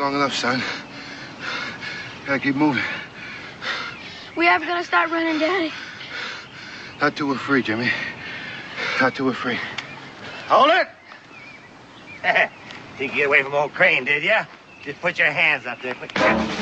Long enough, son. Gotta keep moving. We ever gonna start running, Daddy? Not till we're free, Jimmy. Not till we're free. Hold it! Think you get away from old Crane, did ya? Just put your hands up there. Put your hands.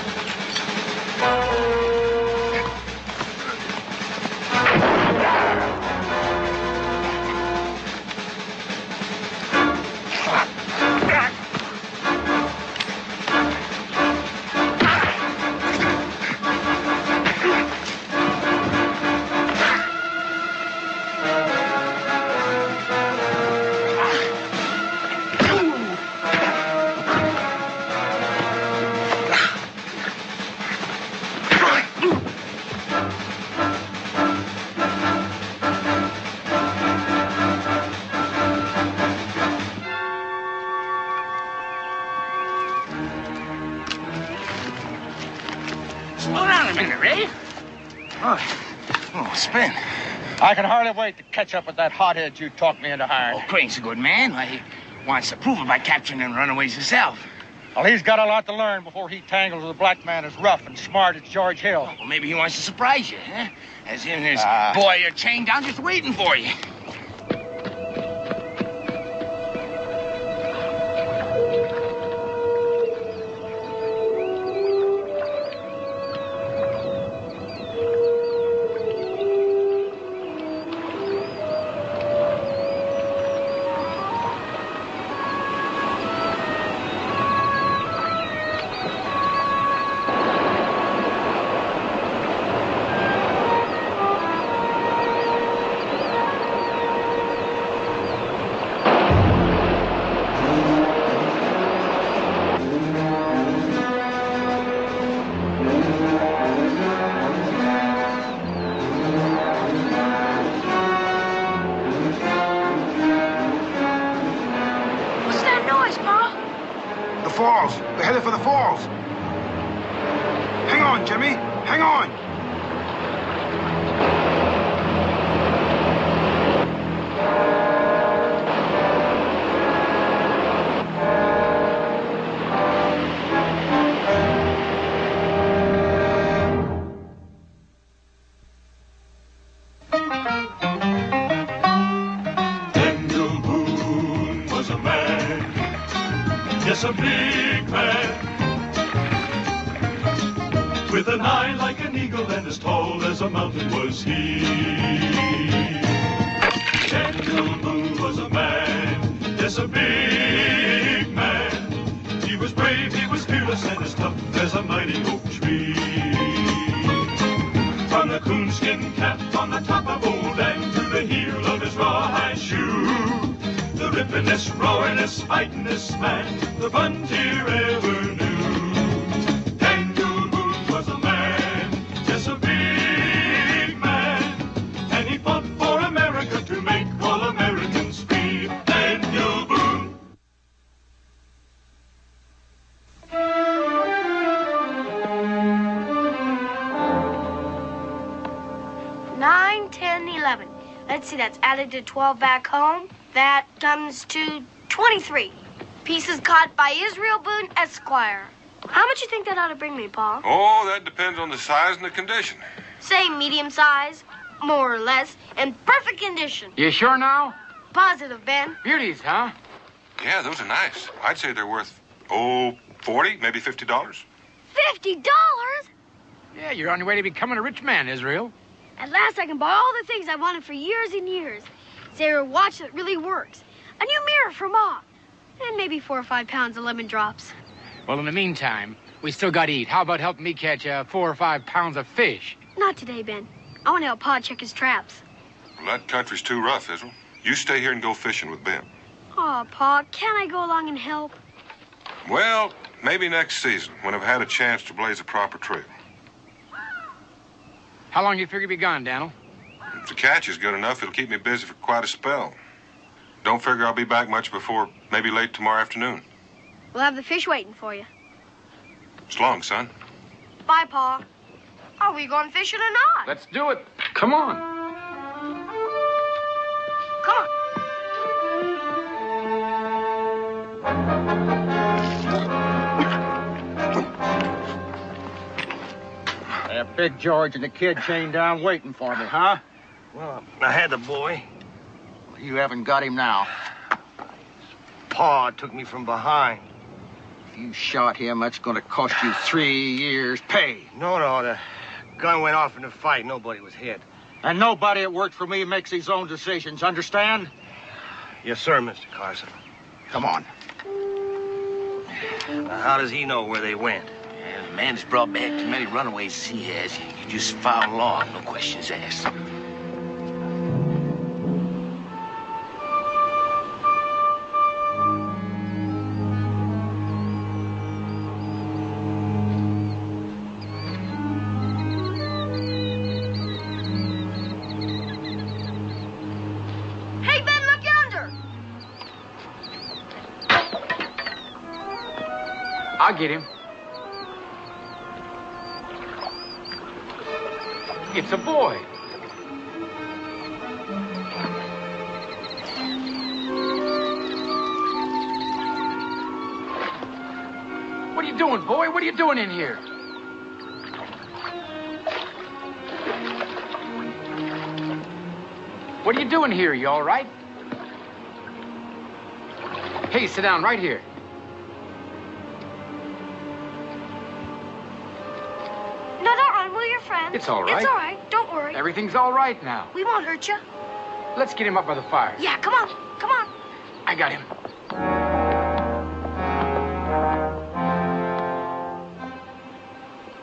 Spin. I can hardly wait to catch up with that hothead you talked me into hiring. Oh, Crane's a good man. He wants to prove it by capturing them runaways himself. Well, he's got a lot to learn before he tangles with a black man as rough and smart as George Hill. Well, maybe he wants to surprise you, huh? As in his boy are chained down just waiting for you. Falls. They're headed for the falls. Hang on, Jimmy. Hang on. Daniel Boone was a man. Yes, a big man, with an eye like an eagle and as tall as a mountain was he. Daniel Boone was a man, yes, a big man. He was brave, he was fearless, and as tough as a mighty oak tree. From the coonskin cap on the top of old Dan to the heel of his rawhide shoe, the rippin'est, roaring'est, fighting'est man the frontier ever knew. Daniel Boone was a man, just a big man, and he fought for America to make all Americans free. Daniel Boone. Nine, 10, 11. Let's see, that's added to 12 back home. That comes to 23. Pieces caught by Israel Boone, Esquire. How much you think that ought to bring me, Pa? Oh, that depends on the size and the condition. Say medium size, more or less, in perfect condition. You sure now? Positive, Ben. Beauties, huh? Yeah, those are nice. I'd say they're worth, $40, maybe $50. $50? Yeah, you're on your way to becoming a rich man, Israel. At last I can buy all the things I wanted for years and years. Say, a watch that really works. A new mirror for Ma. And maybe 4 or 5 pounds of lemon drops. Well, in the meantime, we still got to eat. How about helping me catch 4 or 5 pounds of fish? Not today, Ben. I want to help Pa check his traps. Well, that country's too rough, Israel. You stay here and go fishing with Ben. Aw, Pa, can't I go along and help? Well, maybe next season, when I've had a chance to blaze a proper trail. How long do you figure you'll be gone, Daniel? If the catch is good enough, it'll keep me busy for quite a spell. Don't figure I'll be back much before maybe late tomorrow afternoon. We'll have the fish waiting for you. So long, son. Bye, Pa. Are we going fishing or not? Let's do it. Come on. Come on. Big George and the kid chained down waiting for me, huh? Well, I had the boy. You haven't got him now. Pa took me from behind. If you shot him, that's going to cost you 3 years' pay. No, the gun went off in the fight. Nobody was hit. And nobody that worked for me makes his own decisions, understand? Yes, sir, Mr. Carson. Come on. Now, how does he know where they went? Yeah, the man's brought back as many runaways as he has. You just follow along, no questions asked. Hey, Ben, look yonder. I'll get him. It's a boy. What are you doing, boy? What are you doing in here? What are you doing here? You all right? Hey, sit down right here. No, don't run. We're your friends. It's all right. It's all right. Don't worry. Everything's all right now. We won't hurt you. Let's get him up by the fire. Yeah, come on. Come on. I got him.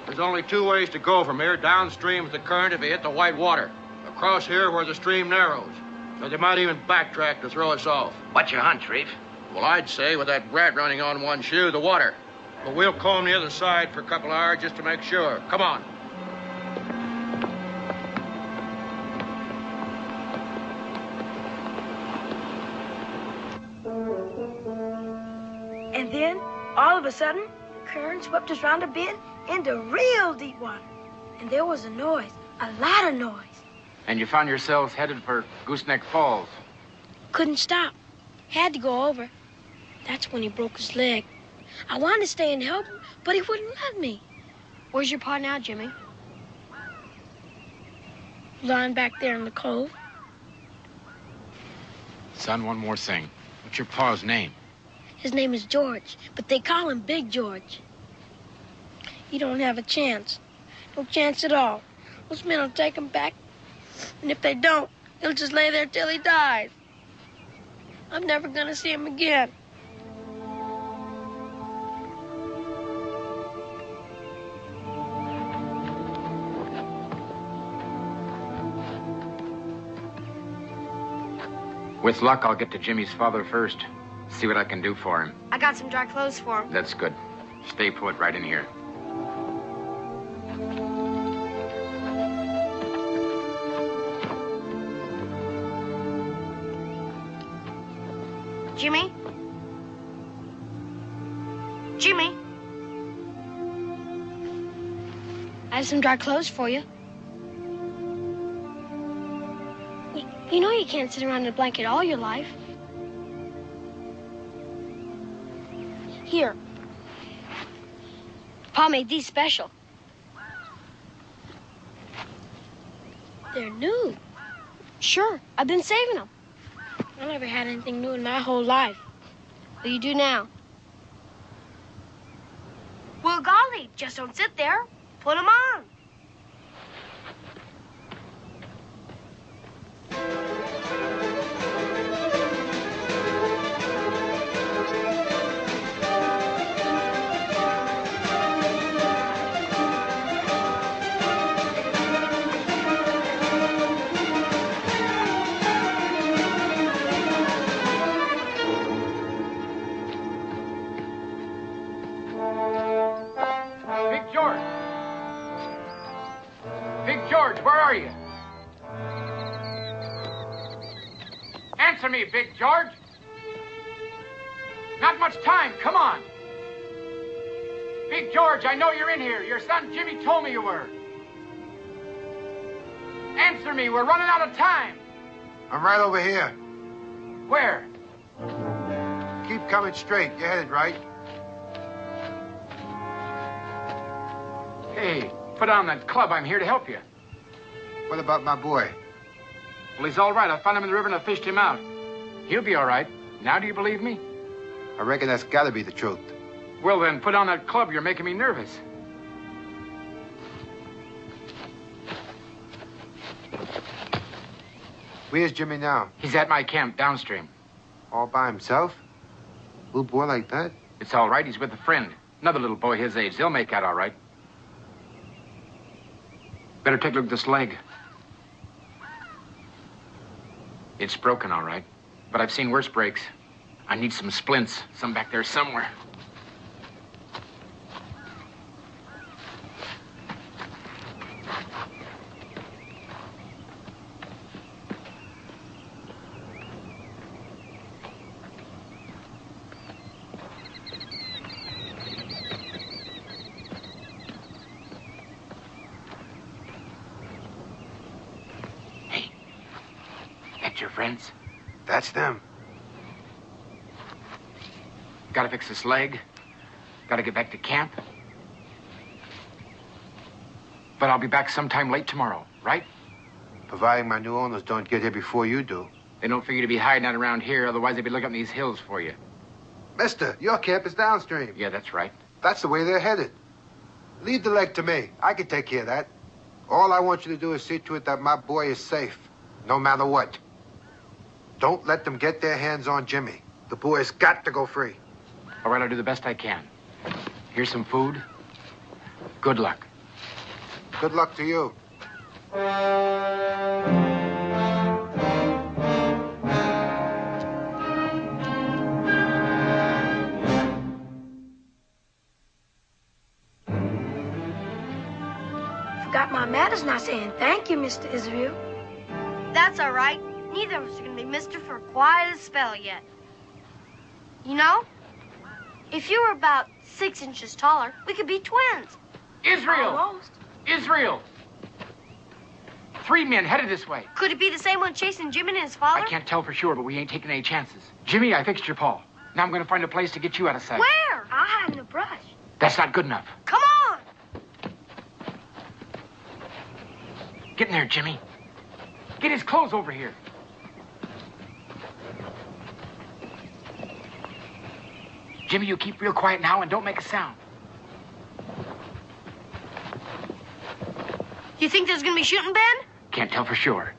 There's only 2 ways to go from here. Downstream with the current if you hit the white water. Across here where the stream narrows. So they might even backtrack to throw us off. What's your hunch, Reef? Well, I'd say with that rat running on one shoe, the water. But we'll comb the other side for a couple of hours just to make sure. Come on. And then, all of a sudden, the current swept us round a bend into real deep water. And there was a noise, a lot of noise. And you found yourselves headed for Gooseneck Falls. Couldn't stop. Had to go over. That's when he broke his leg. I wanted to stay and help him, but he wouldn't let me. Where's your pa now, Jimmy? Lying back there in the cove. Son, one more thing. What's your pa's name? His name is George, but they call him Big George. He don't have a chance. No chance at all. Those men will take him back. And if they don't, he'll just lay there till he dies. I'm never gonna see him again. With luck, I'll get to Jimmy's father first. See what I can do for him. I got some dry clothes for him. That's good. Stay put right in here. Jimmy? Jimmy? I have some dry clothes for you. You know you can't sit around in a blanket all your life. Here. Pa made these special. They're new. Sure, I've been saving them. I never had anything new in my whole life. But you do now. Well, golly, just don't sit there. Put them on. Answer me, Big George. Not much time. Come on. Big George, I know you're in here. Your son Jimmy told me you were. Answer me. We're running out of time. I'm right over here. Where? Keep coming straight. You're headed right. Hey, put on that club, I'm here to help you. What about my boy? Well, he's all right. I found him in the river and I fished him out. He'll be all right. Now do you believe me? I reckon that's gotta be the truth. Well, then, put on that club. You're making me nervous. Where's Jimmy now? He's at my camp downstream. All by himself? Little boy like that? It's all right. He's with a friend. Another little boy his age. They'll make out all right. Better take a look at this leg. It's broken, all right. But I've seen worse breaks. I need some splints. Some back there somewhere. Your friends? That's them. Gotta fix this leg. Gotta get back to camp. But I'll be back sometime late tomorrow, right? Providing my new owners don't get here before you do. They don't figure to be hiding out around here, otherwise they'd be looking up these hills for you. Mister, your camp is downstream. Yeah, that's right. That's the way they're headed. Leave the leg to me. I can take care of that. All I want you to do is see to it that my boy is safe, no matter what. Don't let them get their hands on Jimmy. The boy's got to go free. All right, I'll do the best I can. Here's some food. Good luck. Good luck to you. Forgot my manners not saying thank you, Mr. Israel. That's all right. Neither of us are going to be mister for quite a spell yet. You know, if you were about 6 inches taller, we could be twins. Israel! Almost. Israel! 3 men headed this way. Could it be the same one chasing Jimmy and his father? I can't tell for sure, but we ain't taking any chances. Jimmy, I fixed your paw. Now I'm going to find a place to get you out of sight. Where? I'll hide in the brush. That's not good enough. Come on! Get in there, Jimmy. Get his clothes over here. Jimmy, you keep real quiet now and don't make a sound. You think there's going to be shooting, Ben? Can't tell for sure.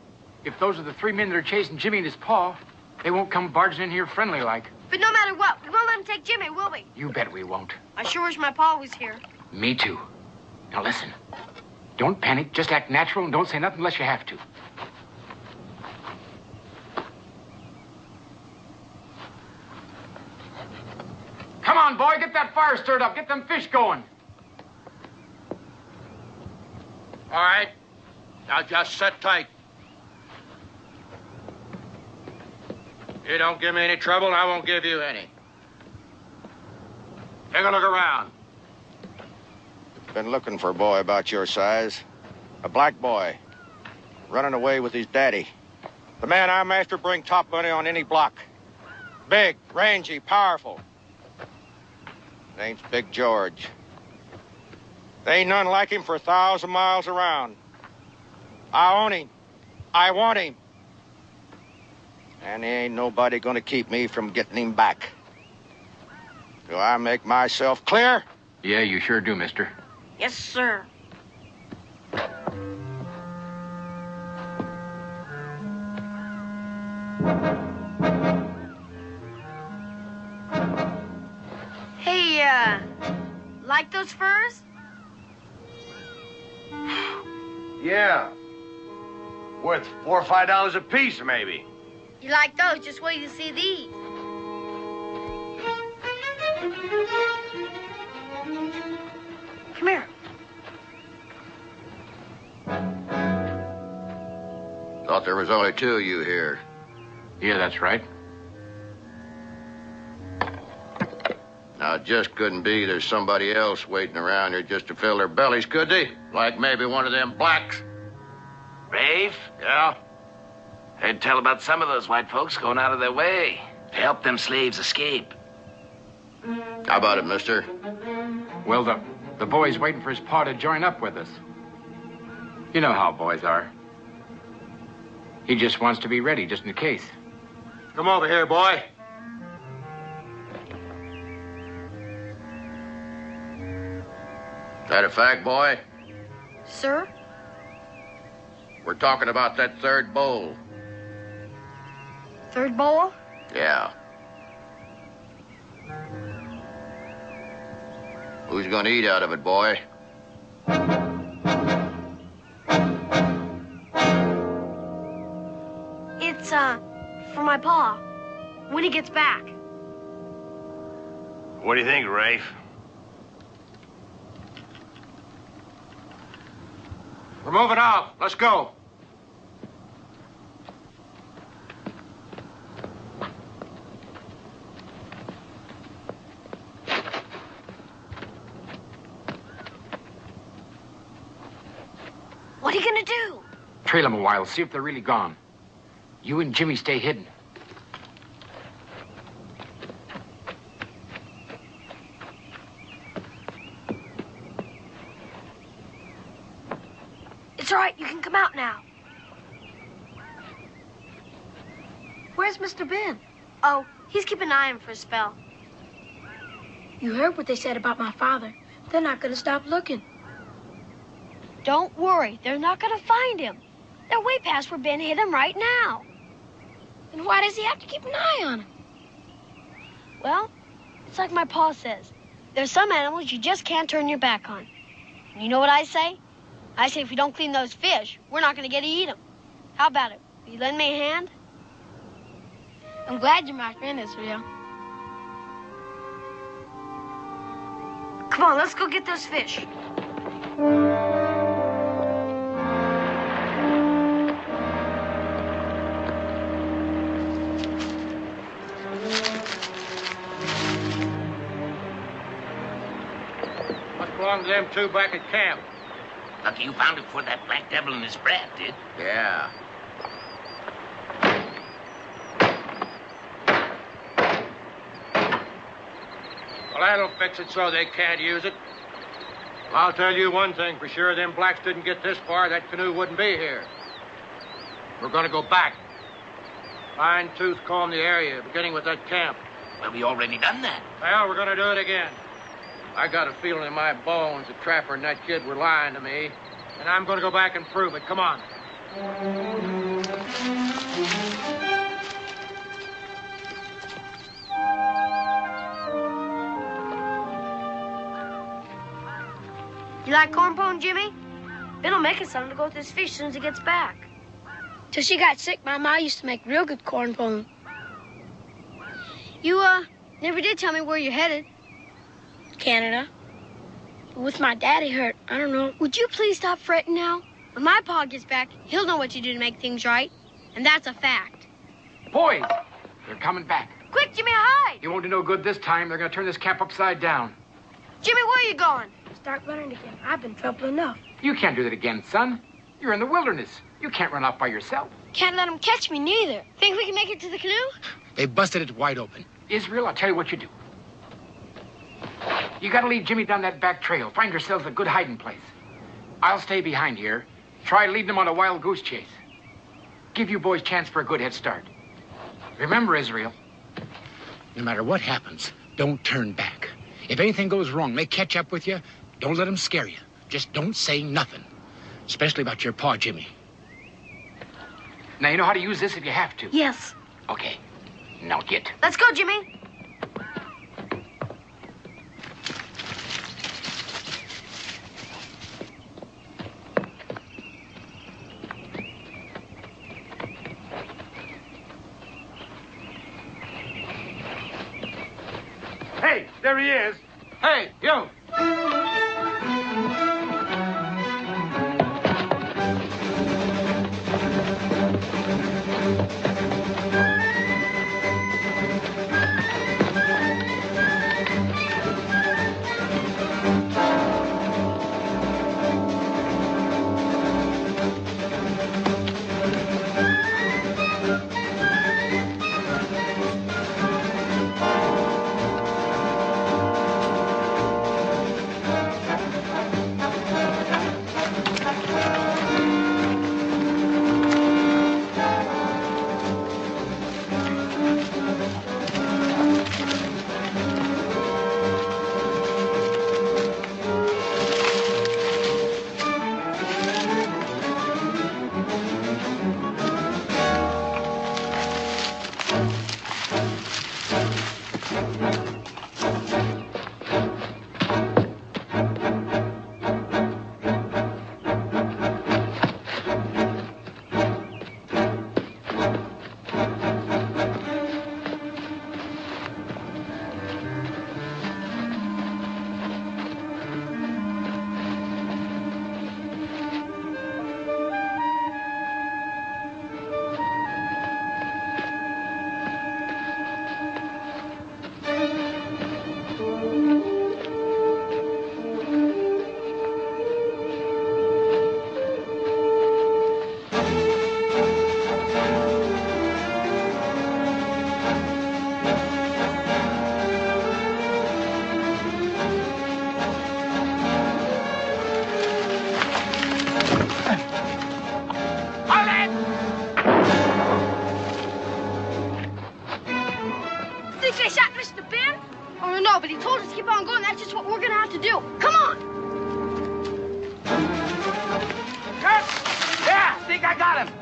If those are the 3 men that are chasing Jimmy and his paw, they won't come barging in here friendly like. But no matter what, we won't let him take Jimmy, will we? You bet we won't. I sure wish my pa was here. Me too. Now listen. Don't panic. Just act natural and don't say nothing unless you have to. Come on, boy. Get that fire stirred up. Get them fish going. All right. Now just sit tight. You don't give me any trouble, and I won't give you any. Take a look around. Been looking for a boy about your size. A black boy. Running away with his daddy. The man I'm after bring top money on any block. Big, rangy, powerful. Name's Big George. There ain't none like him for 1,000 miles around. I own him. I want him. And there ain't nobody gonna keep me from getting him back. Do I make myself clear? Yeah, you sure do, mister. Yes, sir. Hey, like those furs? Yeah. Worth $4 or $5 a piece, maybe. You like those? Just wait to see these. Come here. Thought there was only 2 of you here. Yeah, that's right. Now, it just couldn't be there's somebody else waiting around here just to fill their bellies, could they? Like maybe one of them blacks. Rafe? Yeah? Heard tell about some of those white folks going out of their way to help them slaves escape. How about it, mister? Well, the boy's waiting for his pa to join up with us. You know how boys are. He just wants to be ready, just in case. Come over here, boy. That a fact, boy? Sir? We're talking about that third bowl. Third bowl? Yeah. Who's gonna eat out of it, boy? It's, for my pa. When he gets back. What do you think, Rafe? We're moving off. Let's go. What are you gonna do? Trail them a while, see if they're really gone. You and Jimmy stay hidden. It's all right, you can come out now. Where's Mr. Ben? Oh, he's keeping an eye on him for a spell. You heard what they said about my father. They're not gonna stop looking. Don't worry, they're not gonna find him. They're way past where Ben hid him right now. Then why does he have to keep an eye on him? Well, it's like my pa says. There's some animals you just can't turn your back on. You know what I say? I say if we don't clean those fish, we're not gonna get to eat them. How about it? Will you lend me a hand? I'm glad you're my friend, Israel. Come on, let's go get those fish. Must belong to them two back at camp. Lucky you found it before that black devil and his brat did. Yeah. Well, that'll fix it so they can't use it. I'll tell you one thing for sure. Them blacks didn't get this far, that canoe wouldn't be here. We're gonna go back. Fine-tooth comb the area, beginning with that camp. Well, we already done that. Well, we're gonna do it again. I got a feeling in my bones the trapper and that kid were lying to me. And I'm gonna go back and prove it. Come on. You like corn pone, Jimmy? Ben'll make us something to go with this fish as soon as he gets back. Till she got sick, my ma used to make real good corn pone. You, never did tell me where you're headed. Canada. But with my daddy hurt, I don't know. Would you please stop fretting now? When my pa gets back, he'll know what to do to make things right. And that's a fact. Boys, they're coming back. Quick, Jimmy, hide! You won't do no good this time. They're gonna turn this camp upside down. Jimmy, where are you going? Start running again. I've been trouble enough. You can't do that again, son. You're in the wilderness. You can't run off by yourself. Can't let him catch me, neither. Think we can make it to the canoe? They busted it wide open. Israel, I'll tell you what you do. You gotta lead Jimmy down that back trail. Find yourselves a good hiding place. I'll stay behind here. Try leading them on a wild goose chase. Give you boys chance for a good head start. Remember, Israel. No matter what happens, don't turn back. If anything goes wrong, they catch up with you, don't let them scare you. Just don't say nothing. Especially about your pa, Jimmy. Now, you know how to use this if you have to. Yes. Okay. Now get. Let's go, Jimmy. Hey, there he is. Hey, you! thinks they shot Mr. Ben? Oh, no, but he told us to keep on going. That's just what we're gonna have to do. Come on! Kurt! Yeah, I think I got him.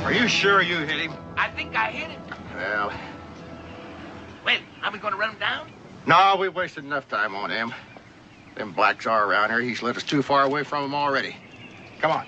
Are you sure you hit him? I think I hit him. Well, Wait, are we going to run him down? no, we've wasted enough time on him. Them blacks are around here. He's led us too far away from him already. Come on.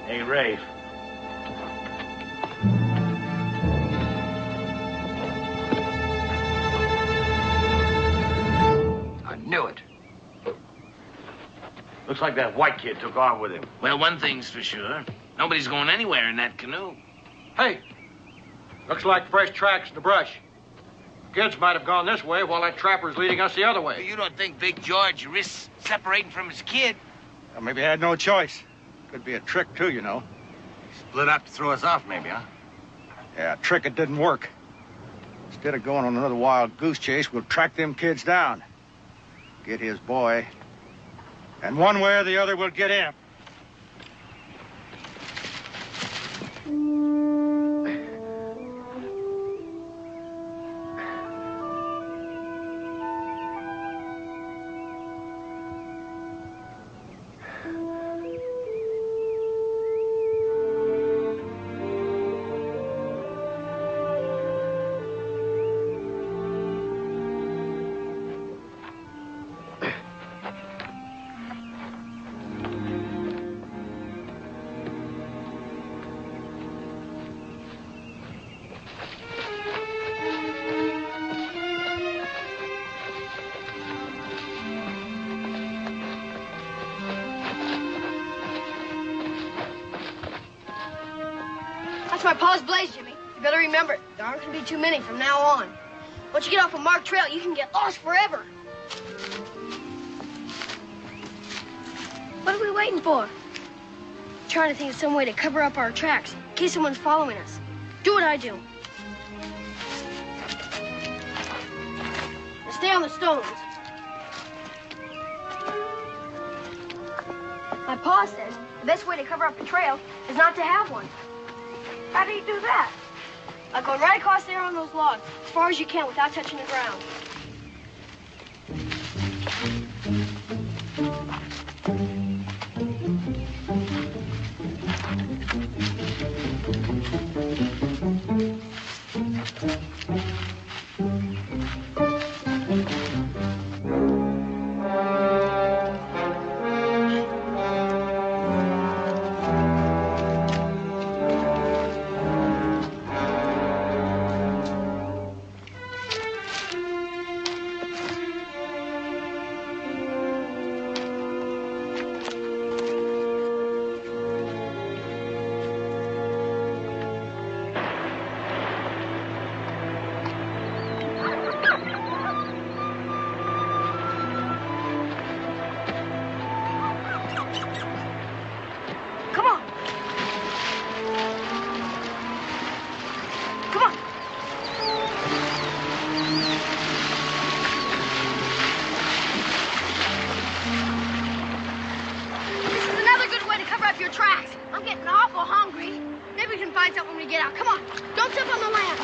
Hey, Rafe. I knew it. Looks like that white kid took off with him. Well, one thing's for sure. Nobody's going anywhere in that canoe. Hey, looks like fresh tracks in the brush. Kids might have gone this way while that trapper's leading us the other way. You don't think Big George risks separating from his kid? Well, maybe he had no choice. Could be a trick, too, you know. Split up to throw us off, maybe, huh? Yeah, a trick that didn't work. Instead of going on another wild goose chase, we'll track them kids down. Get his boy. And one way or the other, we'll get him. That's my pa's blaze, Jimmy. You better remember it. There aren't gonna be too many from now on. Once you get off a marked trail, you can get lost forever. What are we waiting for? Trying to think of some way to cover up our tracks in case someone's following us. Do what I do. And stay on the stones. My pa says the best way to cover up a trail is not to have one. How do you do that? By going right across there on those logs, as far as you can without touching the ground. Your tracks. I'm getting awful hungry. Maybe we can find something when we get out. Come on. Don't step on the lamp.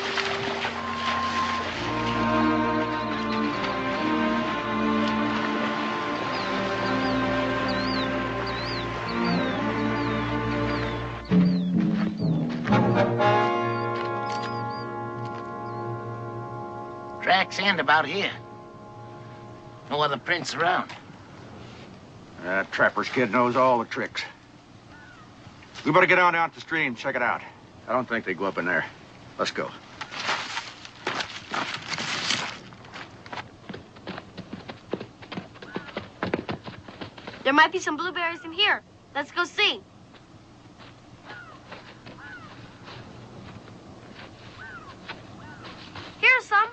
Tracks end about here. No other prints around. That trapper's kid knows all the tricks. We better get on down to the stream, check it out. I don't think they go up in there. Let's go. There might be some blueberries in here. Let's go see. Here's some.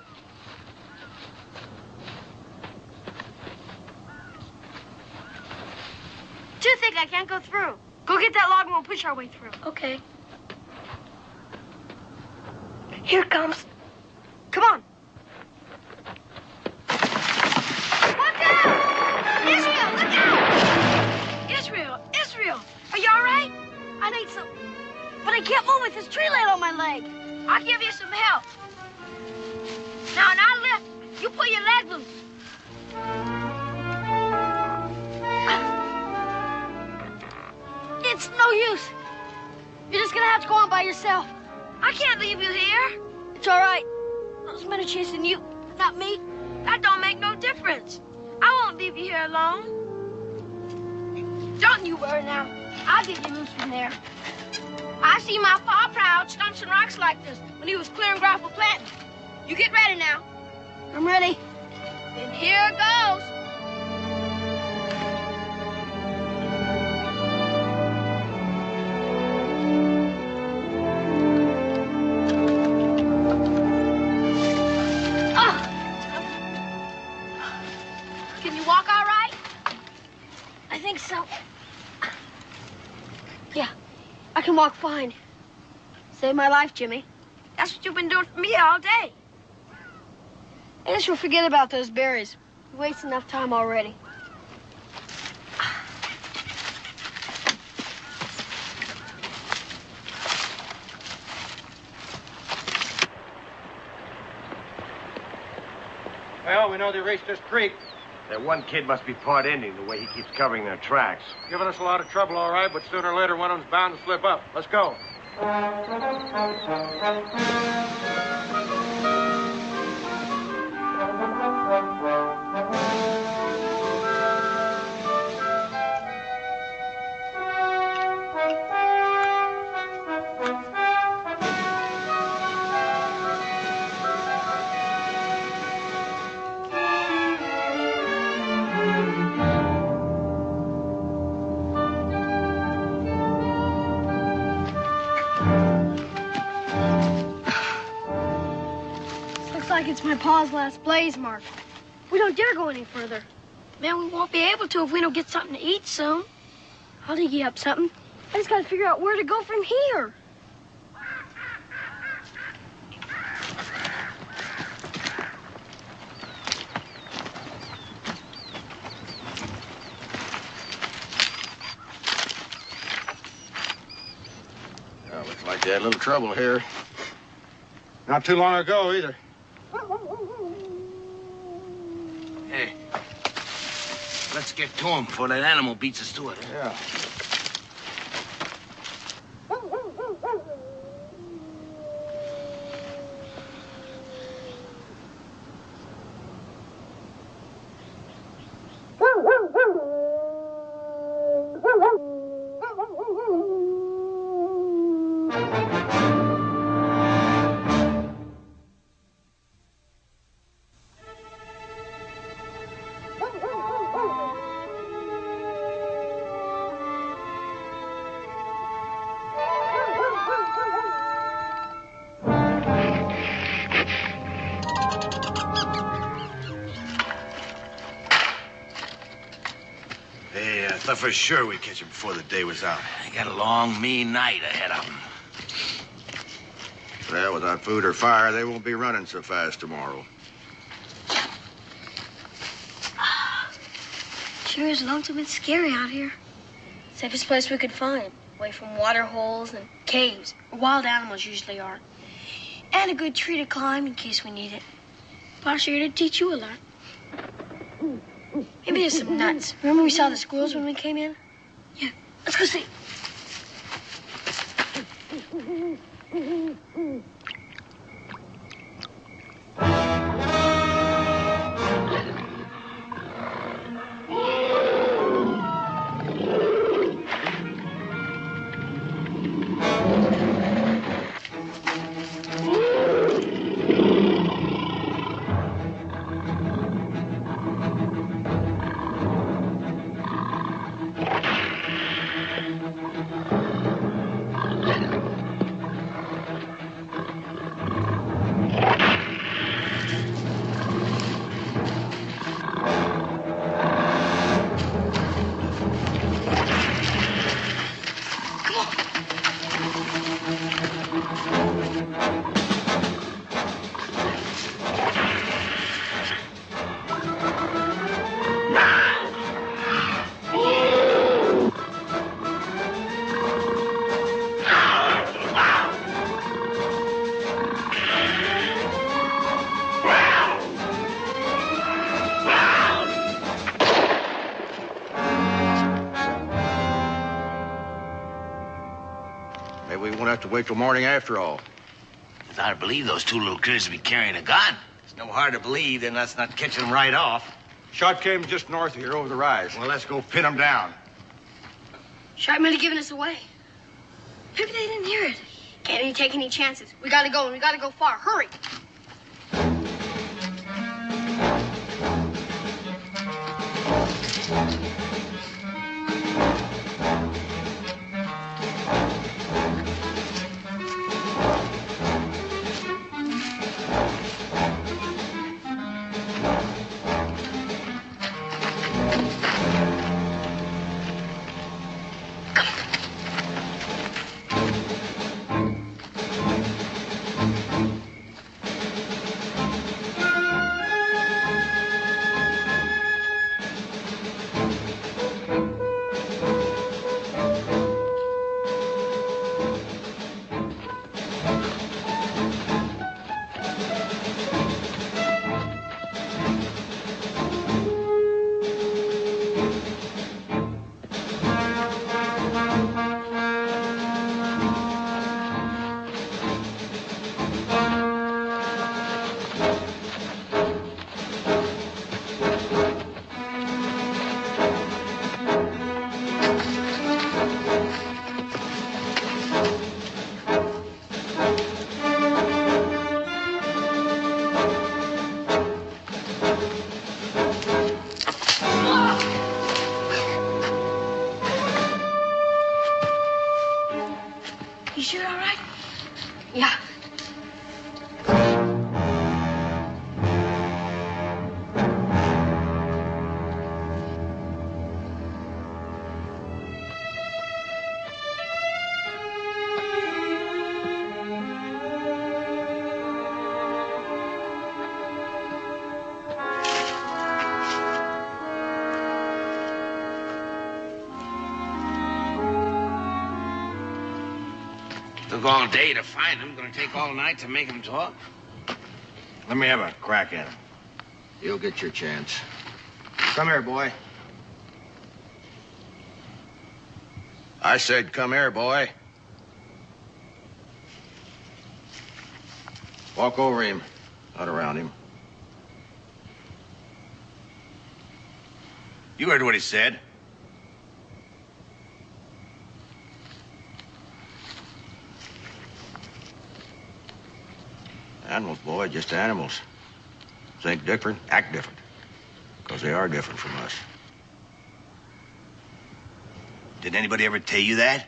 Too thick, I can't go through. Go get that log and we'll push our way through. Okay. Here it comes. Come on. Look out! Israel, look out! Israel, are you all right? I need some, but I can't move with this tree laid on my leg. I'll give you some help. Now, and I'll lift. You put your leg loose. It's no use. You're just gonna have to go on by yourself. I can't leave you here. It's all right. Those men are chasing you, not me. That don't make no difference. I won't leave you here alone. Don't you worry now. I'll get you loose from there. I see my pa proud stumps and rocks like this when he was clearing ground for planting. You get ready now. I'm ready. Then here goes. Can you walk all right? I think so. Yeah, I can walk fine. Saved my life, Jimmy. That's what you've been doing for me all day. I guess we'll forget about those berries. We wasted enough time already. Well, we know they raced this creek. That one kid must be part Indian, the way he keeps covering their tracks. Giving us a lot of trouble, all right, but sooner or later one of them's bound to slip up. Let's go. Like it's my pa's last blaze mark. We don't dare go any further. Man, we won't be able to if we don't get something to eat soon. I'll dig you up something. I just gotta figure out where to go from here. Well, looks like they had a little trouble here. Not too long ago, either. Hey, let's get to him before that animal beats us to it. Yeah. I thought for sure we'd catch him before the day was out. They got a long, mean night ahead of them. Well, without food or fire, they won't be running so fast tomorrow. Sure is lonesome and scary out here. Safest place we could find, away from water holes and caves, where wild animals usually are. And a good tree to climb in case we need it. Pa's here to teach you a lot. Maybe there's some nuts. Remember we saw the squirrels when we came in? Yeah, let's go see. have to wait till morning after all. It's hard to believe those two little critters would be carrying a gun. It's no hard to believe, then let's not catch them right off. Shot came just north of here, over the rise. Well, let's go pin them down. Shot might have given us away. Maybe they didn't hear it. Can't take any chances. We gotta go, and we gotta go far. Hurry. You sure all right? Yeah. Took all day to find him. Gonna take all night to make him talk. Let me have a crack at him. You'll get your chance. Come here, boy. I said, come here, boy. Walk over him, not around him. You heard what he said. Animals, boy, just animals. Think different, act different. Because they are different from us. Did anybody ever tell you that?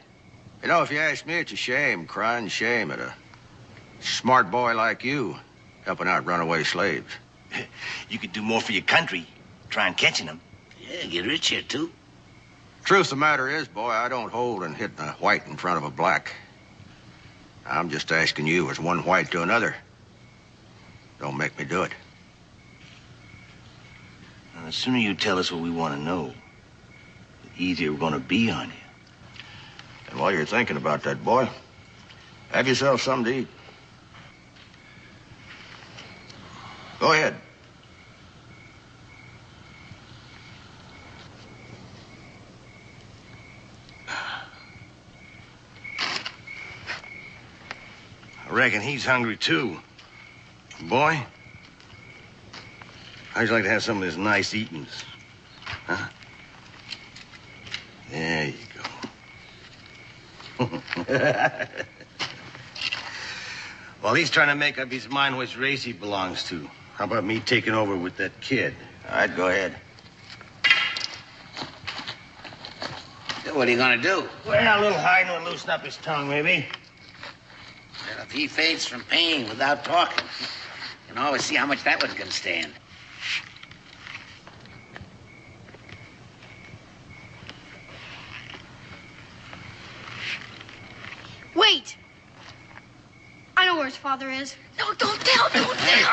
You know, if you ask me, it's a shame, crying shame at a smart boy like you helping out runaway slaves. You could do more for your country, trying catching them. Yeah, get rich here, too. Truth of the matter is, boy, I don't hold in hitting a white in front of a black. I'm just asking you as one white to another. Don't make me do it. Now, the sooner you tell us what we want to know, the easier we're going to be on you. And while you're thinking about that, boy, have yourself something to eat. Go ahead. I reckon he's hungry, too. Boy, how'd you like to have some of this nice eatings? Huh? There you go. While he's trying to make up his mind which race he belongs to, how about me taking over with that kid? All right, go ahead. What are you gonna do? Well, a little hiding will loosen up his tongue, maybe. Well, if he faints from pain without talking, you can always see how much that one can stand. Wait! I know where his father is. No, don't tell, don't tell.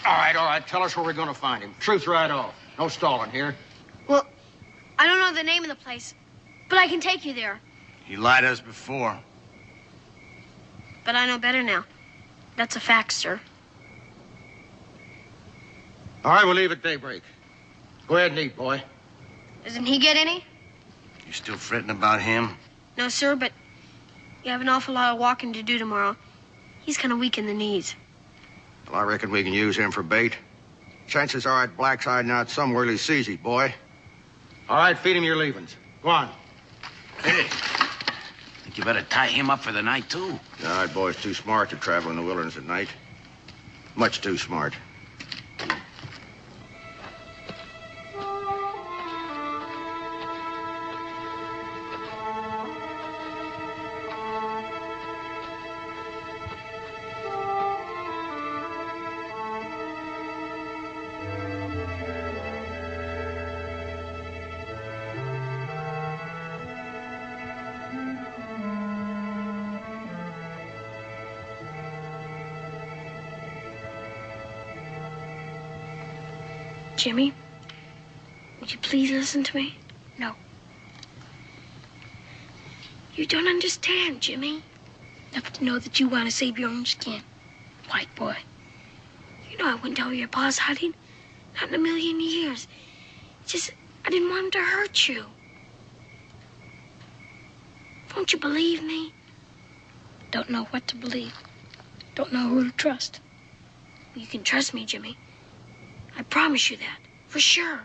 All right. Tell us where we're going to find him. Truth right off. No stalling here. Well, I don't know the name of the place, but I can take you there. He lied to us before. But I know better now. That's a fact, sir. All right, we'll leave at daybreak. Go ahead and eat, boy. Doesn't he get any? You still fretting about him? No, sir, but You have an awful lot of walking to do tomorrow. He's kind of weak in the knees. Well, I reckon we can use him for bait. Chances are that Black's hiding out somewhere till he sees it, boy. All right, feed him your leavings. Go on. Hey, think you better tie him up for the night, too. No, that boy's too smart to travel in the wilderness at night. Much too smart. Jimmy, would you please listen to me? No. You don't understand, Jimmy. Enough to know that you want to save your own skin. White boy. You know I wouldn't tell you your pa's hiding. Not in a million years. Just, I didn't want him to hurt you. Won't you believe me? Don't know what to believe. Don't know who to trust. You can trust me, Jimmy. I promise you that, for sure.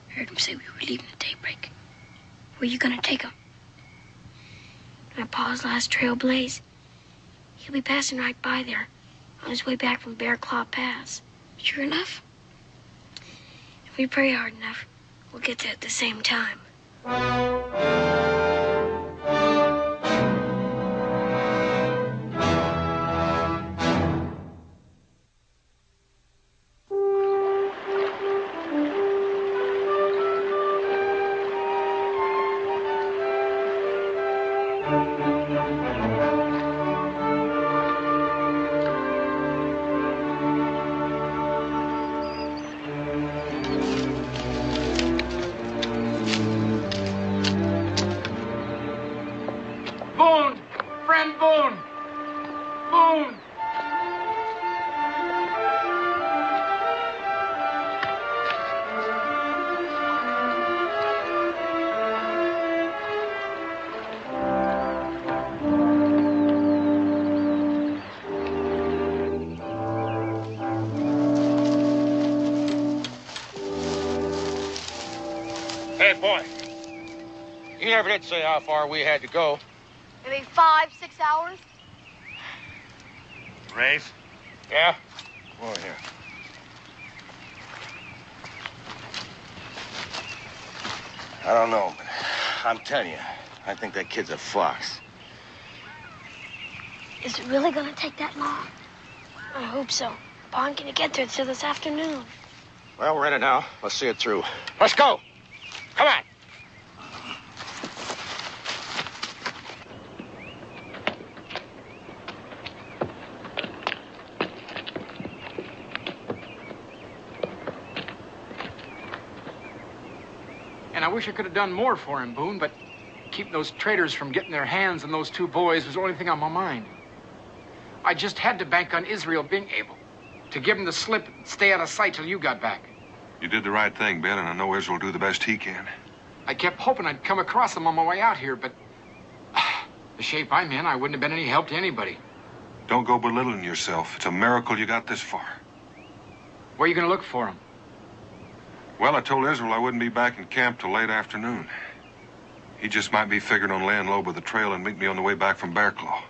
I heard him say we were leaving at daybreak. Where you gonna take him? My pa's last trail blaze. He'll be passing right by there on his way back from Bear Claw Pass. Sure enough, if we pray hard enough, we'll get there at the same time. Boone! Friend Boone! Boone! Hey, boy. You never did say how far we had to go. Maybe 5, 6 hours? Rafe? Yeah? Come over here. I don't know, but I'm telling you, I think that kid's a fox. Is it really gonna take that long? I hope so. Pa ain't gonna get there till this afternoon. Well, we're in it now. Let's see it through. Let's go. Come on. And I wish I could have done more for him, Boone, but keeping those traitors from getting their hands on those two boys was the only thing on my mind. I just had to bank on Israel being able to give him the slip and stay out of sight till you got back. You did the right thing, Ben, and I know Israel will do the best he can. I kept hoping I'd come across him on my way out here, but the shape I'm in, I wouldn't have been any help to anybody. Don't go belittling yourself. It's a miracle you got this far. Where are you going to look for him? Well, I told Israel I wouldn't be back in camp till late afternoon. He just might be figuring on laying low by the trail and meet me on the way back from Bear Claw.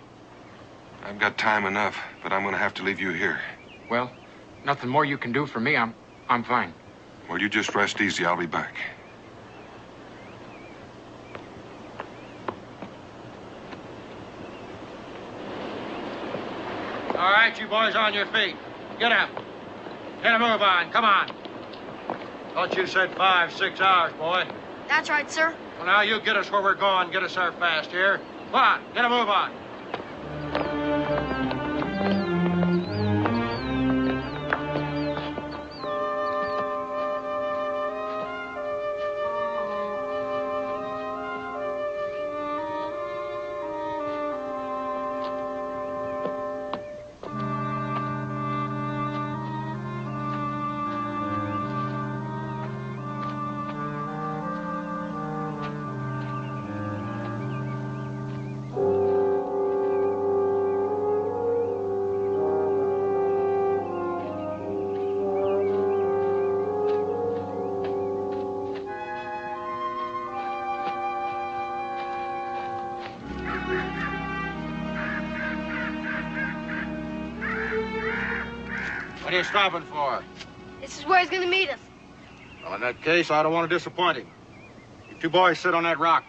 I've got time enough, but I'm going to have to leave you here. Well, nothing more you can do for me. I'm fine. Well, you just rest easy. I'll be back. All right, you boys on your feet. Get up. Get a move on. Come on. Thought you said 5, 6 hours, boy. That's right, sir. Well, now you get us where we're going. Get us there fast here. Come on. Get a move on. What are you stopping for? This is where he's gonna meet us. Well, in that case, I don't want to disappoint him. You two boys sit on that rock.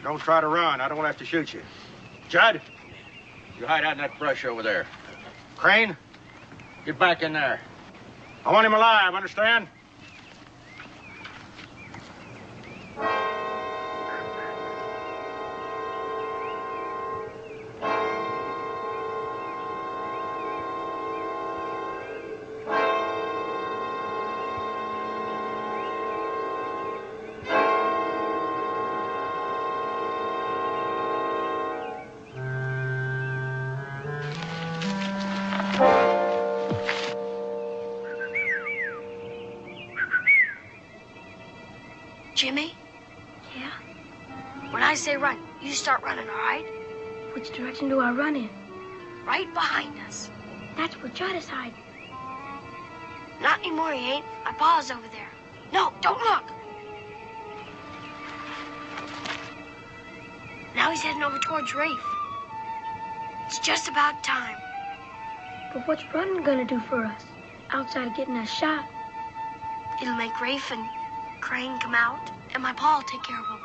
Don't try to run. I don't want to have to shoot you. Judd, you hide out in that brush over there. Crane, get back in there. I want him alive, understand? Jimmy? Yeah? When I say run, you start running, all right? Which direction do I run in? Right behind us. That's where Judd is hiding. Not anymore, he ain't. My pa's over there. No, don't look. Now he's heading over towards Rafe. It's just about time. But what's running gonna do for us? Outside of getting us shot. It'll make Rafe and Crane come out, and my pa will take care of them.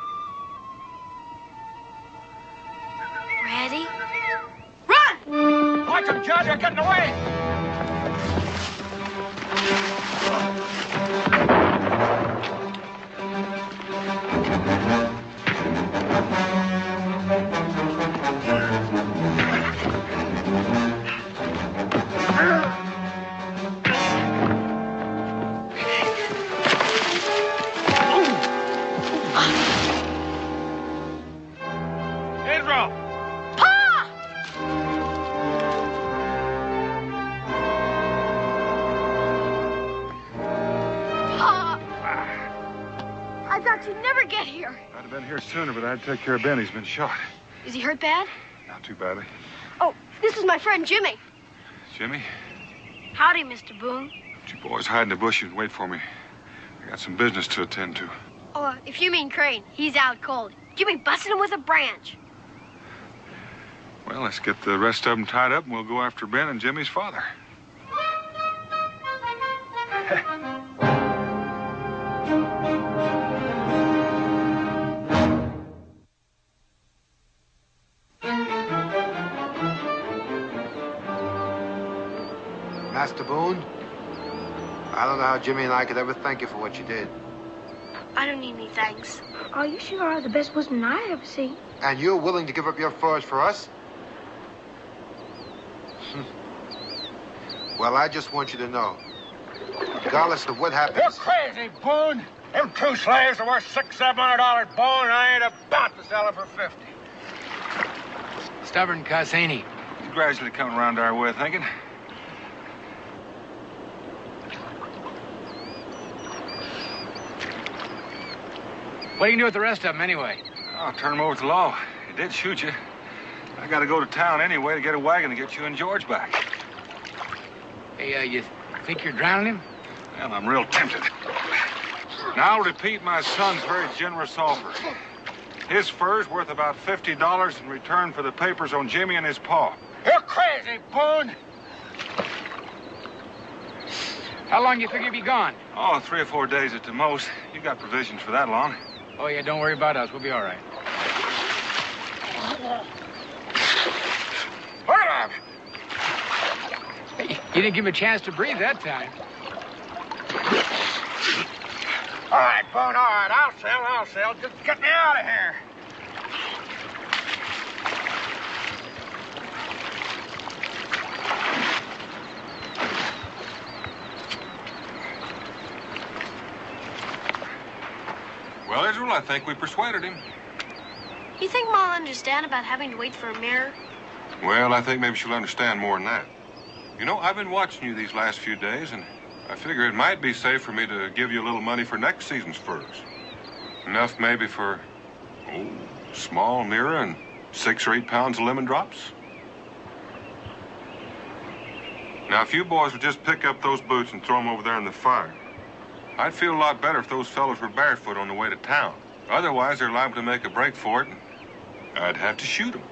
Ready? Run! Watch him, Judd. You're getting away. You'd never get here. I'd have been here sooner, but I had to take care of Ben. He's been shot. Is he hurt bad? Not too badly. Oh, this is my friend Jimmy. Jimmy? Howdy, Mr. Boone. You boys hide in the bushes and wait for me. I got some business to attend to. Oh, if you mean Crane, he's out cold. Jimmy busted him with a branch. Well, let's get the rest of them tied up, and we'll go after Ben and Jimmy's father. Master Boone, I don't know how Jimmy and I could ever thank you for what you did. I don't need any thanks. Oh, you sure are the best woodsman I ever seen. And you're willing to give up your furs for us? Well, I just want you to know, regardless of what happens... You're crazy, Boone. Them two slaves are worth $600-700 bone, and I ain't about to sell them for $50. Stubborn cuss, ain't he? He's gradually coming around our way of thinking. What do you do with the rest of them, anyway? I'll turn them over to the law. He did shoot you. I got to go to town anyway to get a wagon to get you and George back. Hey, you think you're drowning him? Well, I'm real tempted. Now, I'll repeat my son's very generous offer. His fur's worth about $50 in return for the papers on Jimmy and his pa. You're crazy, Boone. How long do you figure you'll be gone? Oh, 3 or 4 days at the most. You got provisions for that long. Oh, yeah, don't worry about us. We'll be all right. Hey, you didn't give him a chance to breathe that time. All right, Boone, all right. I'll sell. Just get me out of here. Well, Israel, I think we persuaded him. You think Ma'll understand about having to wait for a mirror? Well, I think maybe she'll understand more than that. You know, I've been watching you these last few days, and I figure it might be safe for me to give you a little money for next season's furs. Enough maybe for, small mirror and 6 or 8 pounds of lemon drops. Now, if you boys would just pick up those boots and throw them over there in the fire, I'd feel a lot better if those fellows were barefoot on the way to town. Otherwise, they're liable to make a break for it, and I'd have to shoot them.